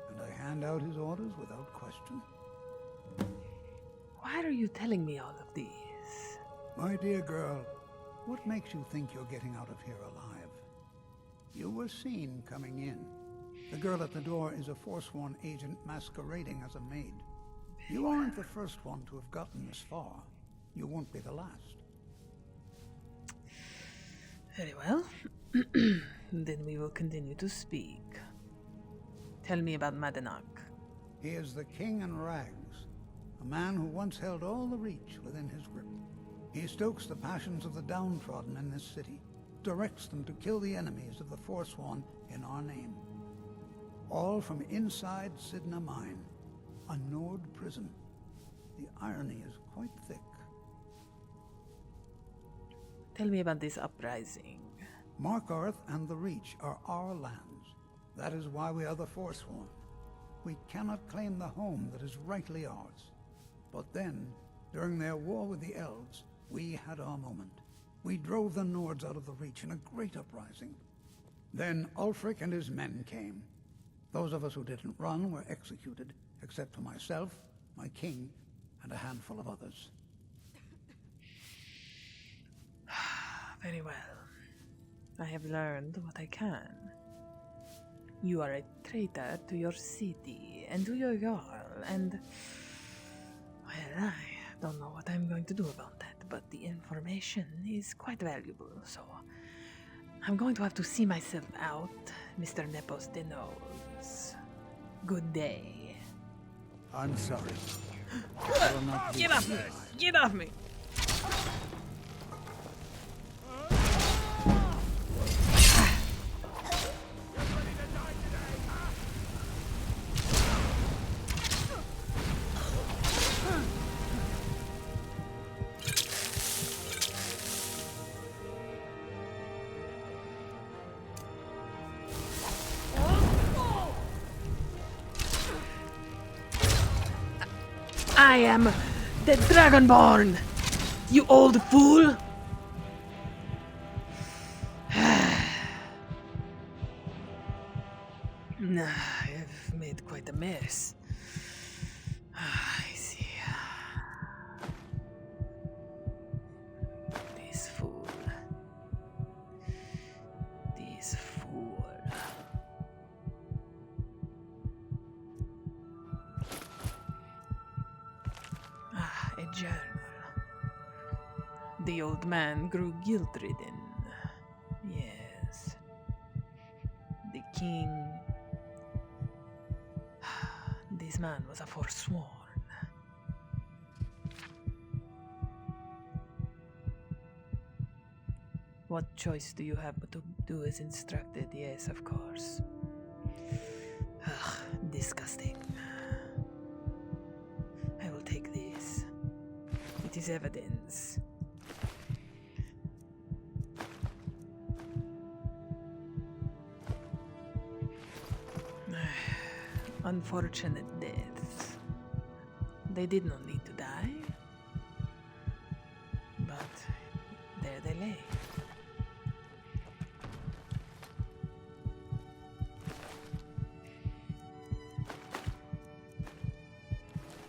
and I hand out his orders without question. Why are you telling me all of these? My dear girl, what makes you think you're getting out of here alive? You were seen coming in. The girl at the door is a Forsworn agent masquerading as a maid. You aren't the first one to have gotten this far. You won't be the last. Very well. Then we will continue to speak. Tell me about Madanach. He is the king in rags, a man who once held all the Reach within his grip. He stokes the passions of the downtrodden in this city, directs them to kill the enemies of the Forsworn in our name. All from inside Sidna Mine, a Nord prison. The irony is quite thick. Tell me about this uprising. Markarth and the Reach are our lands. That is why we are the Forsworn. We cannot claim the home that is rightly ours. But then, during their war with the elves, we had our moment. We drove the Nords out of the Reach in a great uprising. Then Ulfric and his men came. Those of us who didn't run were executed, except for myself, my king, and a handful of others. Very well. I have learned what I can. You are a traitor to your city and to your Jarl, and... well, I don't know what I'm going to do about that, but the information is quite valuable, so... I'm going to have to see myself out, Mr. Nepos de Nose. Good day. I'm sorry. Get off me! Get off me! I am the Dragonborn, you old fool! I've made quite a mess. I see. This fool. This fool. A journal. The old man grew guilt-ridden. Yes. The king... This man was a forsworn. What choice do you have but to do as instructed? Yes, of course. Ugh, disgusting. I will take this. It is evidence. Unfortunate deaths. They did not need to die, but there they lay.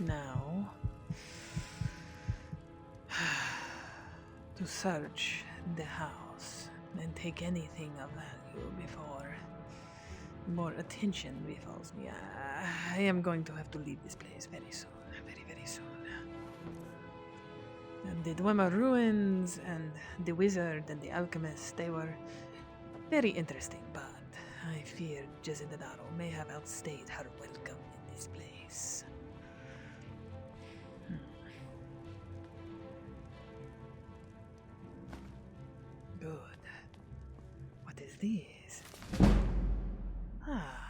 Now, to search the house and take anything of value before more attention befalls me. I am going to have to leave this place very soon. Very, very soon. And the Dwemer ruins and the wizard and the alchemist, they were very interesting, but I fear Jezza Daro may have outstayed her welcome in this place. Good. What is this? Ah.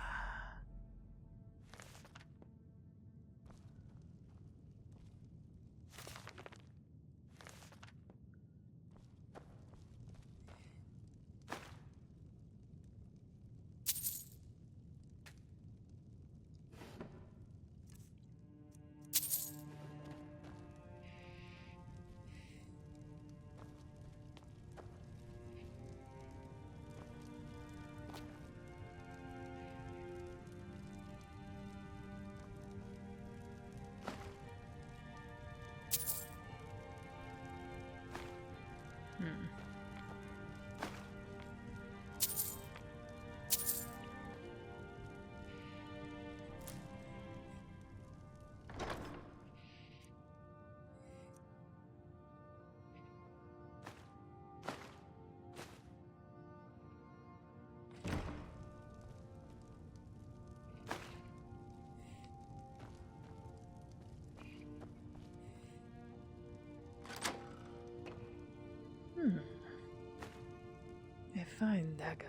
A fine dagger.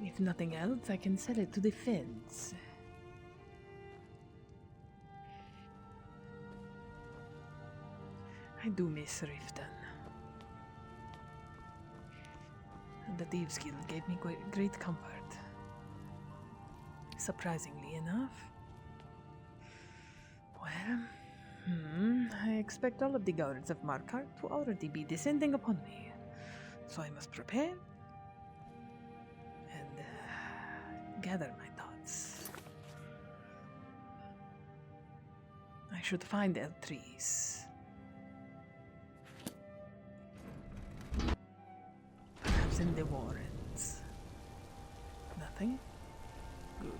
If nothing else, I can sell it to the feds. I do miss Riften. The Thieves Guild gave me great comfort. Surprisingly enough. Well, I expect all of the guards of Markarth to already be descending upon me. So I must prepare and gather my thoughts. I should find Eltrees. Perhaps in the Warrens. Nothing? Good.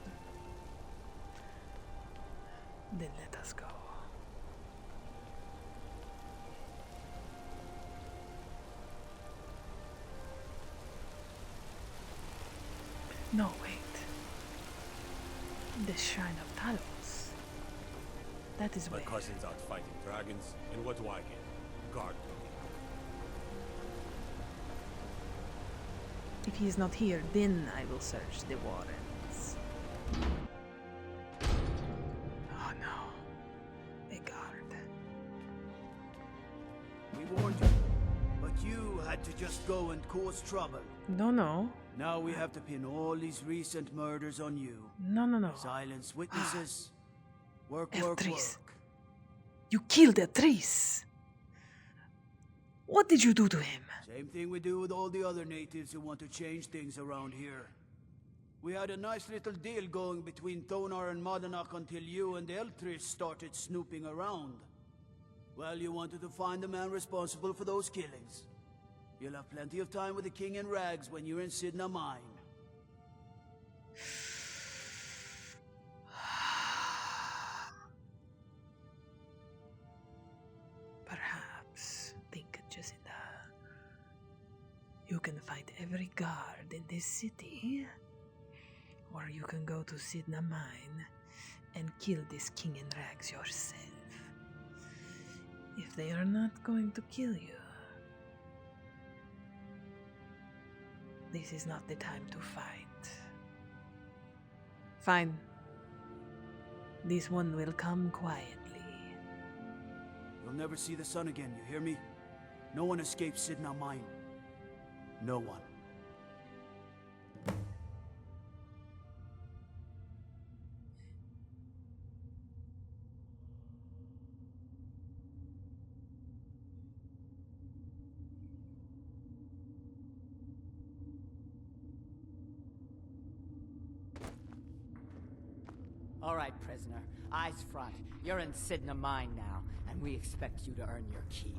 Then let us go. No, wait. The Shrine of Talos. That is My where... cousin's out fighting dragons, and what do I get? Guard duty. If he is not here, then I will search the Warrens. Oh no. A guard. We warned you, but you had to just go and cause trouble. No. Now we have to pin all these recent murders on you. No. Silence witnesses. Work. You killed Eltrees! What did you do to him? Same thing we do with all the other natives who want to change things around here. We had a nice little deal going between Thonar and Modanak until you and the Eltrees started snooping around. Well, you wanted to find the man responsible for those killings. You'll have plenty of time with the king in rags when you're in Sidna Mine. Perhaps, think Jacinda. You can fight every guard in this city, or you can go to Sidna Mine and kill this king in rags yourself. If they are not going to kill you, this is not the time to fight. Fine. This one will come quietly. You'll never see the sun again, you hear me? No one escapes Sidna Mine. No one. All right, prisoner. Eyes front. You're in Sidna Mine now, and we expect you to earn your keep.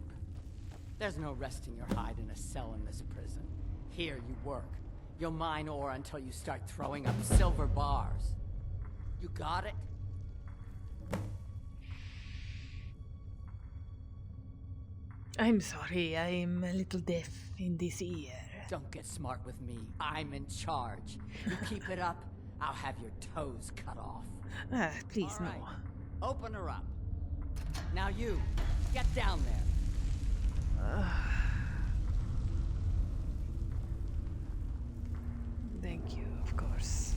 There's no resting your hide in a cell in this prison. Here you work. You'll mine ore until you start throwing up silver bars. You got it? I'm sorry, I'm a little deaf in this ear. Don't get smart with me. I'm in charge. You keep it up, I'll have your toes cut off. Please, All right. no. Open her up. Now you, get down there. Thank you, of course.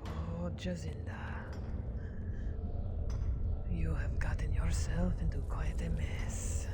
Oh, Jacinda. You have gotten yourself into quite a mess.